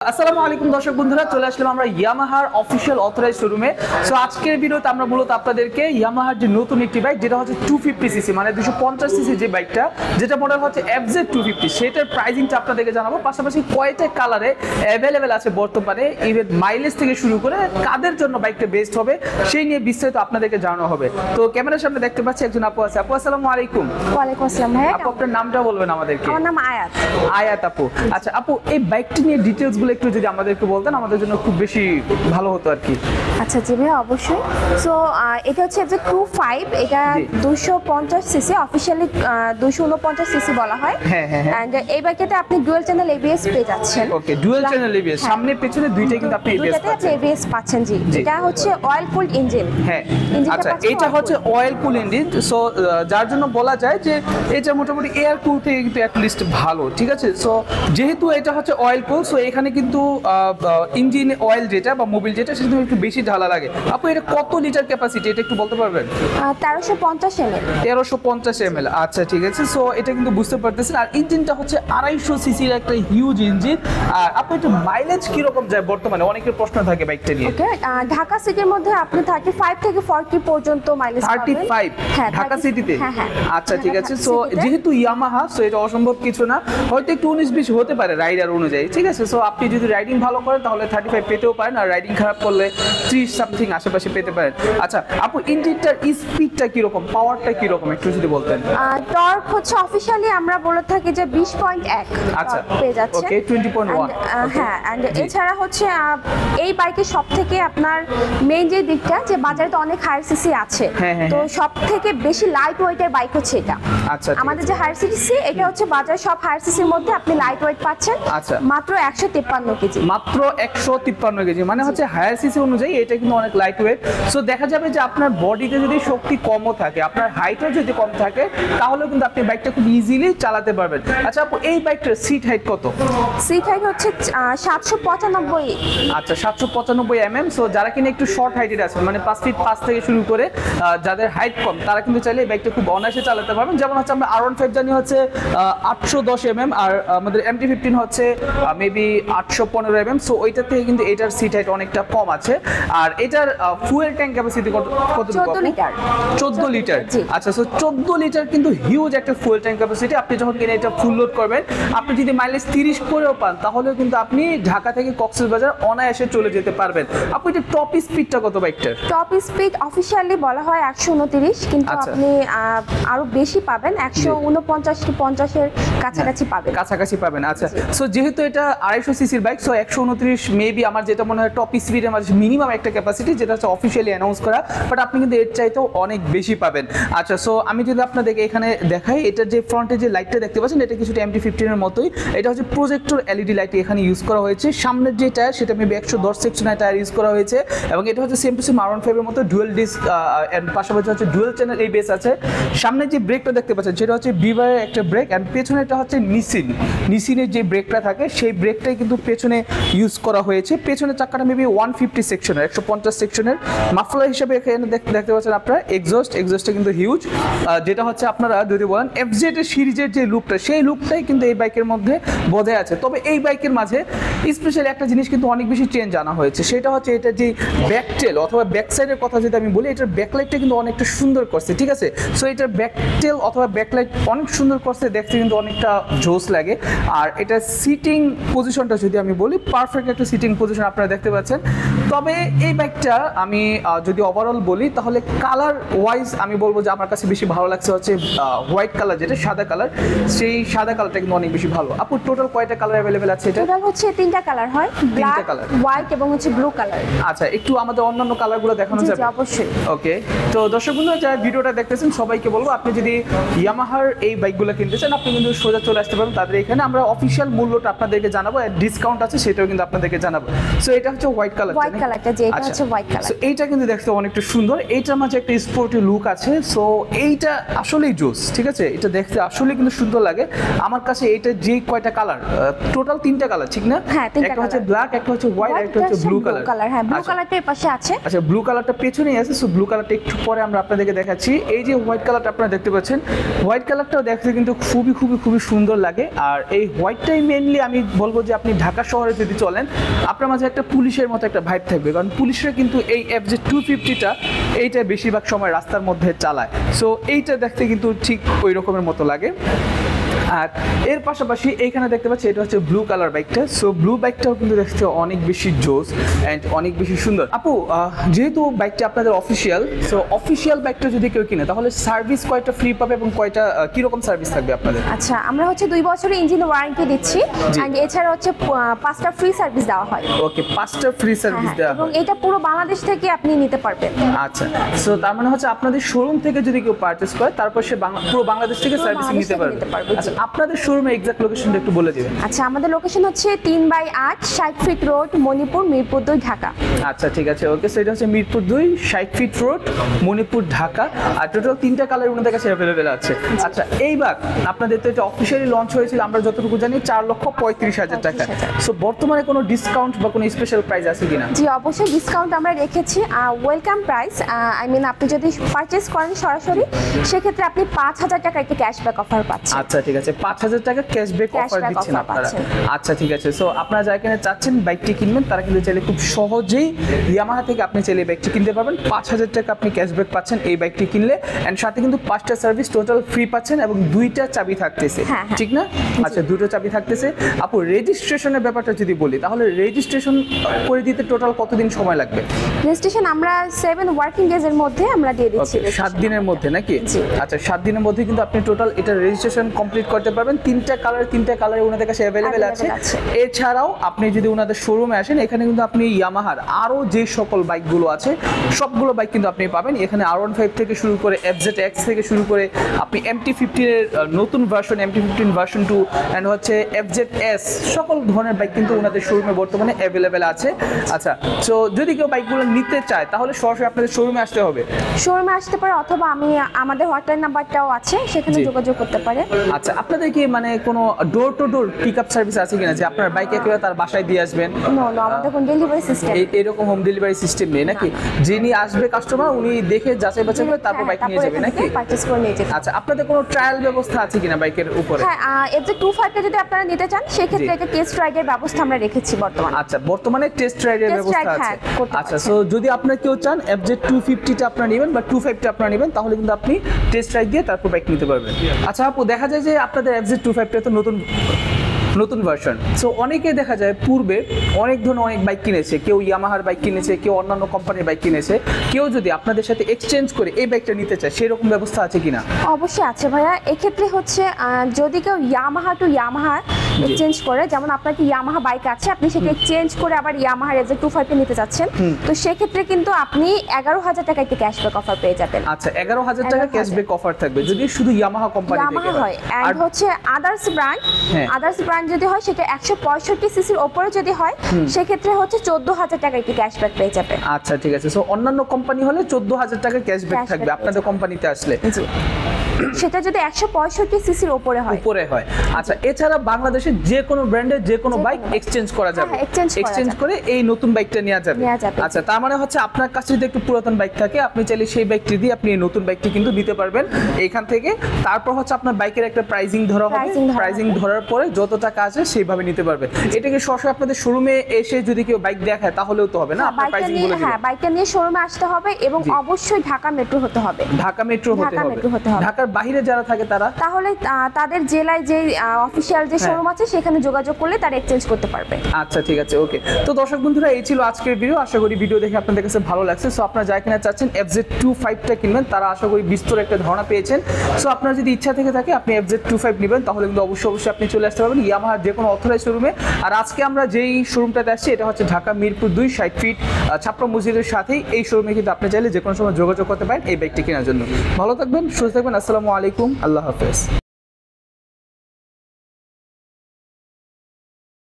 আসসালামু আলাইকুম দর্শক বন্ধুরা, চলে আসলাম আমরা ইয়ামাহার অফিশিয়াল অথরাইজ শোরুমে। সো আজকের ভিডিওতে আমরা মূলত আপনাদেরকে ইয়ামাহার যে নতুন একটি বাইক, যেটা হচ্ছে 250 সিসি মানে 250 সিসি যে বাইকটা, যেটা মডেল হচ্ছে FZ 250, সেটার প্রাইসিংটা আপনাদেরকে জানাবো। পাশাপাশি কয়টা কালারে অ্যাভেলেবেল আছে বর্তমানে, ইভেন মাইলেজ থেকে শুরু করে কাদের জন্য বাইকটা বেস্ট হবে সেই নিয়ে বিস্তারিত আপনাদেরকে জানানো হবে। তো ক্যামেরার সামনে দেখতে পাচ্ছি একজন আপু আছে। আপু আসসালামু আলাইকুম। ওয়ালাইকুম আসসালাম ভাই। আপু আপনার নামটা বলবেন আমাদেরকে? আমার নাম আয়াত। আয়াত আপু, আচ্ছা আপু, এই বাইকটি নিয়ে ডিটেইলস গুলো একটু যদি আমাদেরকে বলতেন আমাদের জন্য খুব বেশি ভালো হতো আর কি। আচ্ছা জি ভাই, অবশ্যই। সো এটা হচ্ছে যে 25, এটা 250 সিসি, অফিশিয়ালি 249 সিসি বলা হয়। হ্যাঁ হ্যাঁ। এন্ড এই বাইকেতে আপনি ডুয়াল চ্যানেল এবিএস পেয়ে যাচ্ছেন। ওকে, ডুয়াল চ্যানেল এবিএস, সামনে পেছনে দুইটাই কিন্তু আপনি এবিএস দুইটাতে আপনি পাচ্ছেন। এবিএস পাচ্ছেন জি। এটা হচ্ছে অয়েল কুলড ইঞ্জিন। হ্যাঁ আচ্ছা, এটা হচ্ছে অয়েল কুল ইঞ্জিন। সো যার জন্য বলা যায় যে এটা মোটামুটি এয়ার কুল থেকে কিন্তু অ্যাট লিস্ট ভালো, ঠিক আছে। সো যেহেতু এটা হচ্ছে অয়েল কুল, সো এখানে কিন্তু ইঞ্জিন অয়েল যেটা বা মোবিল যেটা সেটা একটু বেশি ঢালা লাগে। আপু এটা কত লিটার ক্যাপাসিটি এটা একটু বলতে পারবেন? 1350 ml। 1350 ml, আচ্ছা ঠিক আছে। সো এটা কিন্তু বুঝতে পারতেছেন। আর ইঞ্জিনটা হচ্ছে 250 সিসির একটা হিউজ ইঞ্জিন। আর আপনি একটু মাইলেজ কিরকম যায় বর্তমানে, অনেকের প্রশ্ন থাকে বাইকটা নিয়ে। ওকে, ঢাকা সিটির মধ্যে আপনি 35 থেকে 40 পর্যন্ত মাইলেজ পাবেন। 35 হ্যাঁ, ঢাকা সিটিতে? হ্যাঁ হ্যাঁ। আচ্ছা ঠিক আছে। সো যেহেতু ইয়ামাহা, সো এটা অসম্ভব কিছু না, হয়তো একটু 19-20 হতে পারে রাইডার অনুযায়ী, ঠিক আছে। সো আপনি যদি রাইডিং ভালো করেন তাহলে 35 পেতেও পারেন, আর রাইডিং খারাপ করলে 30 সামথিং আশেপাশে পেতে পারেন। আচ্ছা আপু, ইঞ্জিনটার স্পিডটা কিরকম, পাওয়ারটা কিরকম একটু যদি বলতেন? টর্ক হচ্ছে অফিশিয়ালি আমরা বলে থাকি যে 20.1 আচ্ছা পেয়ে যাচ্ছে। ওকে, 20.1। হ্যাঁ, এন্ড এছাড়া হচ্ছে এই বাইকের সব থেকে আপনার মেইন যে দিকটা, যে বাজারে তো অনেক হায়ার সিসি আছে, তো সব থেকে বেশি লাইট ওয়েটের বাইক হচ্ছে এটা। আচ্ছা, আমাদের যে হায়ার সিসি, এটা হচ্ছে বাজারে সব হায়ার সিসির মধ্যে আপনি লাইট ওয়েট পাচ্ছেন। আচ্ছা, মাত্র 153 কেজি। মাত্র 153 কেজি, মানে হচ্ছে হায়ার সিসি অনুযায়ী এটা কিন্তু অনেক লাইট ওয়েট। সো দেখা যাবে যে আপনার বডিতে যদি শক্তি কমও থাকে, আপনার হাইটও যদি কম থাকে, তাহলে কিন্তু আপনি বাইকটা খুব ইজিলি চালাতে পারবেন। আচ্ছা আপু, এই বাইকটার সিট হাইট কত? সিট হাইট হচ্ছে 795। আচ্ছা 795 সো যারা কিনা একটু শর্ট হাইটের আছেন, মানে 5 ফিট 5 থেকে শুরু করে যাদের হাইট কম, তারা কিন্তু চাইলে এই বাইকটা খুব অনায়াসে চালাতে পারবেন। যেমন হচ্ছে আমরা R15 জানি হচ্ছে 810 আর আমাদের MT-15 হচ্ছে মেবি 815 সো ওইটার থেকে কিন্তু এটার সিট হাইট অনেকটা কম আছে। আর এটার ফুয়েল ট্যাঙ্ক ক্যাপাসিটি কত? 14 লিটার। 14 লিটার, আচ্ছা। সো 14 লিটার কিন্তু হিউজ একটা ফুয়েল ট্যাঙ্ক ক্যাপাসিটি। আপনি যখন কিনা এটা ফুল লোড করবেন, আপনি যদি মাইলেজ 30 করেও পান, তাহলেও কিন্তু আপনি ঢাকা থেকে কক্সবাজার অনায়াসে চলে যেতে পারবেন। আপনি যে টপ স্পিডটা কত বাইকটার? টপ স্পিড অফিশিয়ালি বলা হয় 129, কিন্তু আপনি আরো বেশি পাবেন, 149 কি 50 এর কাছাকাছি পাবেন। কাছাকাছি পাবেন, আচ্ছা। সো যেহেতু এটা 250 সিসির বাইক, সো 129 মেবি আমার যেটা মনে হয় টপ স্পিডের মাঝে মিনিমাম একটা ক্যাপাসিটি, যেটা হচ্ছে অফিশিয়ালি অ্যানাউন্স করা, বাট আপনি কিন্তু এর চাইতেও অনেক বেশি পাবেন। আচ্ছা, সো আমি যদি আপনাদেরকে এখানে দেখাই, এটার যে ফ্রন্টে যে লাইটটা দেখতে পাচ্ছেন, এটা কিছুটা MT-15 এর মতোই। এটা হচ্ছে প্রজেক্টর LED লাইট এখানে ইউজ করা হয়েছে। সামনের যে টায়ার, সেটা মেবি 110 সেকশনের টায়ার ইউজ করা হয়েছে, এবং এটা হচ্ছে সেম টু সেম R15 এর মতো ডুয়াল ডিস্ক, এন্ড পাশাপাশি হচ্ছে ডুয়াল চ্যানেল ABS আছে। সামনের যে ব্রেকটা দেখতে পাচ্ছেন, সেটা হচ্ছে বিভারের একটা ব্রেক, এন্ড পেছনেটা হচ্ছে নিসিনের যে ব্রেকটা থাকে, সেই ব্রেকটাই কিন্তু পেছনে ইউজ করা হয়েছে। পেছনের চাকাটা মেবি 150 সেকশনের, 150 সেকশনের। মাফলার হিসেবে এখানে দেখতে পাচ্ছেন আপনারা এক্সস্টটা কিন্তু হিউজ, যেটা হচ্ছে আপনারা যদি বলেন FZ এর সিরিজের যে লুকটা, সেই লুকটাই কিন্তু এই বাইকের মধ্যে বোঝা আছে। তবে এই বাইকের মাঝে স্পেশালি একটা জিনিস কিন্তু অনেক বেশি চেঞ্জ আনা হয়েছে, সেটা হচ্ছে এটা যে ব্যাকটেল অথবা ব্যাক সাইডের কথা যদি আমি বলি, এটার ব্যাকলাইটটা কিন্তু অনেকটা সুন্দর করছে, ঠিক আছে। সো এটার ব্যাকটেল অথবা ব্যাকলাইট অনেক সুন্দর করছে, দেখতে কিন্তু অনেকটা জোস লাগে। আর এটা সিটিং পজিশনটা যদি আমি বলি, পারফেক্ট একটা সিটিং পজিশন আপনারা দেখতে পাচ্ছেন। তবে এই বাইকটা আমি যদি ওভারঅল বলি, তাহলে কালার ওয়াইজ আমি বলবো যে আমার কাছে বেশি ভালো লাগছে হচ্ছে হোয়াইট কালার, যেটা সাদা কালার, সেই সাদা কালারটা কিন্তু অনেক বেশি ভালো। আপু টোটাল কয়টা কালার অ্যাভেলেবেল আছে? এটা টোটাল হচ্ছে 3টা কালার হয়, ব্ল্যাক, হোয়াইট এবং হচ্ছে ব্লু কালার। আচ্ছা, একটু আমাদের অন্যান্য কালারগুলো দেখানো যাবে? অবশ্যই। ওকে, তো দর্শক বন্ধুরা যারা ভিডিওটা দেখতেছেন, সবাইকে বলবো আপনি যদি ইয়ামাহার এই বাইকগুলো কিনতে চান, আপনি কিন্তু সোজা চলে আসতে পারেন তাদের এখানে। আমরা অফিশিয়াল মূল্যটা আপনাদেরকে জানাবো, ডিসকাউন্ট আছে সেটাও কিন্তু আপনাদেরকে জানাবো। সো এটা হচ্ছে হোয়াইট কালার, কালারটা, যে এটা হচ্ছে হোয়াইট কালার। সো এইটা কিন্তু দেখতে অনেকটা সুন্দর, এইটার মাঝে একটা স্পোর্টি লুক আছে। সো এইটা আসলেই জোস, ঠিক আছে, এটা দেখতে আসলে কিন্তু সুন্দর লাগে আমার কাছে। এইটা যে কয়টা কালার, টোটাল 3টা কালার ঠিক না? হ্যাঁ, 3টা একটা হচ্ছে ব্ল্যাক, একটা হচ্ছে হোয়াইট, একটা হচ্ছে ব্লু কালার। হ্যাঁ, ব্লু কালারটা এর পাশে আছে। আচ্ছা, ব্লু কালারটা পেছনেই আছে। সো ব্লু কালারটা একটু পরে আমরা আপনাদেরকে দেখাচ্ছি। এই যে হোয়াইট কালারটা আপনারা দেখতে পাচ্ছেন, হোয়াইট কালারটাও দেখতে কিন্তু খুবই খুবই খুবই সুন্দর লাগে। আর এই হোয়াইটটাই মেইনলি আমি বলবো যে আপনি ঢাকা শহরে যদি চলেন, আপনার মাঝে একটা পুলিশের মতো একটা ভাইব থাকবে, কারণ পুলিশরা কিন্তু এই FZ250টা এইটা বেশিরভাগ সময় রাস্তার মধ্যে চালায়। সো এইটা দেখতে কিন্তু ঠিক ওই রকমের মতো লাগে। আর এর পাশাপাশি এইখানে দেখতে পাচ্ছি এটা হচ্ছে ব্লু কালার বাইকটা। সো ব্লু বাইকটাও কিন্তু দেখতে অনেক বেশি জোস অ্যান্ড অনেক বেশি সুন্দর। আপু, যেহেতু বাইকটা আপনাদের অফিসিয়াল, সো অফিসিয়াল বাইকটা যদি কেউ কিনে তাহলে সার্ভিস কয়টা ফ্রি পাবে এবং কয়টা কিরকম সার্ভিস থাকবে আপনাদের? আচ্ছা, আমরা হচ্ছে 2 বছরের ইঞ্জিন ওয়ারেন্টি দিচ্ছি, এন্ড এছাড়া হচ্ছে 5টা ফ্রি সার্ভিস দেওয়া হয়। ওকে, 5টা ফ্রি সার্ভিস দেওয়া হয় এবং এটা পুরো বাংলাদেশ থেকে আপনি নিতে পারবেন। আচ্ছা, সো তার মানে হচ্ছে আপনাদের শোরুম থেকে যদি কেউ পারচেজ করে তারপর সে পুরো বাংলাদেশ থেকে সার্ভিসিং নিতে পারবে। আচ্ছা, আপনাদের শোরুমের এক্সাক্ট লোকেশনটা একটু বলে দিবেন। আচ্ছা, আমাদের লোকেশন হচ্ছে 3/8 60 ফিট রোড, মণিপুর, মিরপুর 2, ঢাকা। আচ্ছা, ঠিক আছে, ওকে। সো এটা হচ্ছে মিরপুর 2 60 ফিট রোড, মণিপুর, ঢাকা। আর টোটাল 3টা কালার ওনাদের কাছে অ্যাভেলেবেল আছে। আচ্ছা, এইবার আপনাদের তো এটা অফিসিয়ালি লঞ্চ হয়েছিল আমরা যতটুকু জানি 4,35,000 টাকা। সো বর্তমানে কোনো ডিসকাউন্ট বা কোনো স্পেশাল প্রাইস আছে কিনা? জি, অবশ্যই ডিসকাউন্ট আমরা রেখেছি। ওয়েলকাম প্রাইস, আই মিন আপনি যদি পারচেজ করেন সরাসরি, সেক্ষেত্রে আপনি 5,000 টাকা একটা ক্যাশব্যাক অফার পাচ্ছেন। আচ্ছা, ঠিক আছে, 5,000 টাকা ক্যাশব্যাক অফার দিচ্ছেন আপনারা। আচ্ছা, ঠিক আছে। সো আপনারা যারা এখানে চাচ্ছেন বাইকটি কিনবেন তারা কিন্তু চাইলে খুব সহজেই ইয়ামাহা থেকে আপনি চাইলে বাইকটি কিনতে পারবেন। 5,000 টাকা আপনি ক্যাশব্যাক পাচ্ছেন এই বাইকটি কিনলে, এন্ড সাথে কিন্তু 5টা সার্ভিস টোটাল ফ্রি পাচ্ছেন এবং 2টা চাবি থাকতেছে, ঠিক না? আচ্ছা, 2টো চাবি থাকতেছে। আপু, রেজিস্ট্রেশনের ব্যাপারটা যদি বলি তাহলে রেজিস্ট্রেশন করে দিতে টোটাল কতদিন সময় লাগবে? রেজিস্ট্রেশন আমরা 7 ওয়ার্কিং ডেজ এর মধ্যে আমরা দিয়ে দিচ্ছি। 7 দিনের মধ্যে নাকি? আচ্ছা, 7 দিনের মধ্যে কিন্তু আপনি টোটাল এটা রেজিস্ট্রেশন কমপ্লিট করতে পারবেন। 3টা কালার ওনাদের কাছে অ্যাভেলেবেল আছে। এছাড়াও আপনি যদি ওনাদের শোরুমে আসেন, এখানে কিন্তু আপনি ইয়ামাহার আরও যে সকল বাইকগুলো আছে সবগুলো বাইক কিন্তু আপনি পাবেন। এখানে R15 থেকে শুরু করে FZX থেকে শুরু করে আপনি MT-15 এর নতুন ভার্সন, MT-15 ভার্সন 2 অ্যান্ড হচ্ছে FZS, সকল ধরনের বাইক কিন্তু ওনাদের শোরুমে বর্তমানে অ্যাভেলেবেল আছে। আচ্ছা, সো যদি কেউ বাইকগুলো নিতে চায় তাহলে সরাসরি আপনাদের শোরুমে আসতে হবে? শোরুমে আসতে পারে, অথবা আমাদের হটলাইন নাম্বারটাও আছে, সেখানে যোগাযোগ করতে পারে। আচ্ছা, আপনাদের কি মানে কোনো door to door pickup service আছে কিনা, যে আপনার বাইক একেবারে তার বাসায় দিয়ে আসবেন? নো, আমাদের কোনো ডেলিভারি সিস্টেম এরকম হোম ডেলিভারি সিস্টেম নেই নাকি? যিনি আসবে কাস্টমার উনি দেখে যাচাই বাছাই করে তারপর বাইক নিয়ে যাবে নাকি? পারচেজ করে নিয়ে যাবে। আচ্ছা, আপনাদের কোনো ট্রায়াল ব্যবস্থা আছে কিনা বাইকের উপরে? হ্যাঁ, FZ25টা যদি আপনারা নিতে চান সেক্ষেত্রে একটা টেস্ট রাইডের ব্যবস্থা আমরা রেখেছি বর্তমানে। আচ্ছা, বর্তমানে টেস্ট রাইডের ব্যবস্থা আছে। আচ্ছা, সো যদি আপনারা কেউ চান FZ250টা আপনারা নেবেন বা 25টা আপনারা নেবেন তাহলে কিন্তু আপনি টেস্ট রাইড দিয়ে তারপর বাইক নিতে পারবেন। আচ্ছা আপু, দেখা যায় যে আপনাদের FZ25টা তো নতুন ভার্সন। সো অনেকেই দেখা যায় পূর্বে অনেক বাইক কিনেছে, কেউ ইয়ামাহার বাইক কিনেছে, কেউ অন্যান্য কোম্পানির বাইক কিনেছে। কেউ যদি আপনাদের সাথে এক্সচেঞ্জ করে এই বাইকটা নিতে চায় সেরকম ব্যবস্থা আছে কিনা? অবশ্যই আছে ভাইয়া। এক্ষেত্রে হচ্ছে যদি কেউ ইয়ামাহা টু ইয়ামাহা এক্সচেঞ্জ করে, যেমন আপনার কি ইয়ামাহা বাইক আছে, আপনি সেটা এক্সচেঞ্জ করে আবার ইয়ামাহার FZ25 নিতে যাচ্ছেন, তো সেক্ষেত্রে কিন্তু আপনি 11,000 টাকা একটা ক্যাশব্যাক অফার পেয়ে যাবেন। আচ্ছা, 11,000 টাকা ক্যাশব্যাক অফার থাকবে যদি শুধু ইয়ামাহা কোম্পানি থেকে হয়। আর হচ্ছে আদার্স ব্র্যান্ড যদি হয়, সেটা 165 সিসির উপরে যদি হয়, সেক্ষেত্রে হচ্ছে 14,000 টাকা একটি ক্যাশব্যাক পেয়ে যাবে। আচ্ছা, ঠিক আছে। সো অন্যান্য কোম্পানি হলে 14,000 টাকা ক্যাশব্যাক থাকবে আপনাদের কোম্পানিতে আসলে। সেটা যদি 165 সিসির উপরে হয়। আচ্ছা, এছাড়া বাংলাদেশের যে কোনো ব্র্যান্ডের যে কোনো বাইক এক্সচেঞ্জ করা যাবে, এক্সচেঞ্জ করে এই নতুন বাইকটা নেওয়া যাবে। আচ্ছা, তার মানে হচ্ছে আপনার কাছে যদি একটু পুরাতন বাইক থাকে আপনি চাইলে সেই বাইকটি দিয়ে আপনি এই নতুন বাইকটি কিন্তু নিতে পারবেন এইখান থেকে। তারপর হচ্ছে আপনার বাইকের একটা প্রাইজিং ধরা হবে, প্রাইজিং ধরার পরে যত টাকা আছে সেইভাবে নিতে পারবেন। এটাকে সরাসরি আপনাদের শোরুমে এসে যদি কেউ বাইক দেখায় তাহলেও তো হবে না? আপনার প্রাইজিং বলে দিবেন। হ্যাঁ, বাইকটা নিয়ে শোরুমে আসতে হবে এবং অবশ্যই ঢাকা মেট্রো হতে হবে। ঢাকা মেট্রো হতে হবে। ঢাকার বাইরে যারা থাকে তাহলে তাদের জেলায় যে অফিশিয়াল যে শোরুম আছে সেখানে যোগাযোগ করলে তারা এক্সচেঞ্জ করতে পারবে। আচ্ছা, ঠিক আছে, ওকে। তো দর্শক বন্ধুরা, এই ছিল আজকের ভিডিও। আশা করি ভিডিও দেখে আপনাদের কাছে ভালো লাগছে। সো আপনারা যারা কিনা চাচ্ছেন FZ25টা কিনবেন তারা আশা করি বিস্তর একটা ধারণা পেয়েছেন। সো আপনার যদি ইচ্ছা থেকে থাকে আপনি FZ25 নেবেন তাহলে কিন্তু অবশ্যই আপনি চলে আসতে পারবেন ইয়ামাহার যে কোনো অথরাইজ শোরুমে। আর আজকে আমরা যেই শোরুমটাতে আসছি এটা হচ্ছে ঢাকা মিরপুর 2 60 ফিট ছাপড়া মসজিদের সাথেই এই শোরুমে কিন্তু আপনি চাইলে যে কোনো সময় যোগাযোগ করতে পারেন এই বাইকটি কেনার জন্য। ভালো থাকবেন, সুস্থ থাকবেন। আসসালামু আলাইকুম, আল্লাহ হাফেজ।